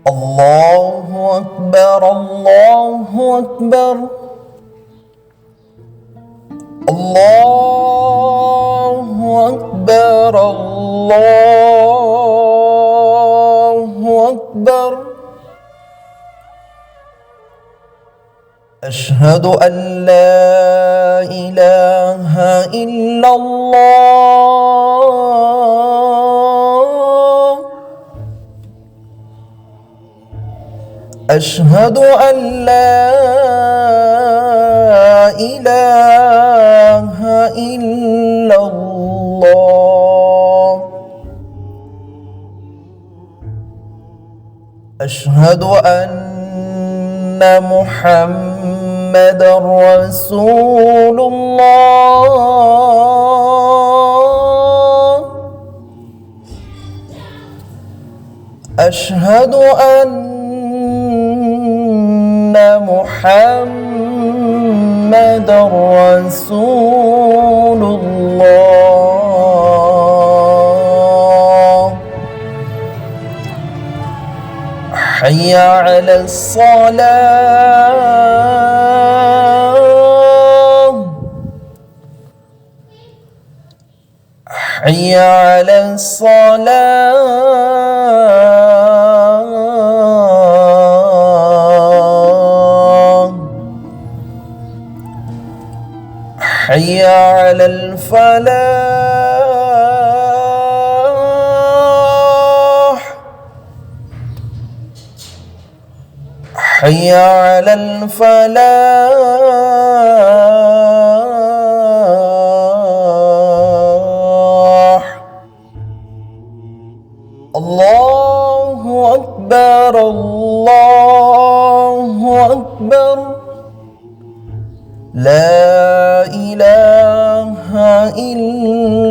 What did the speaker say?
الله أكبر الله أكبر الله أكبر الله أكبر أشهد أن لا إله إلا الله أشهد أن لا إله إلا الله أشهد أن محمدًا رسول الله أشهد أن محمدًا رسول الله حي على الصلاة حي على الصلاة حي على الفلاح حي على الفلاح الله أكبر الله أكبر لا إله إلا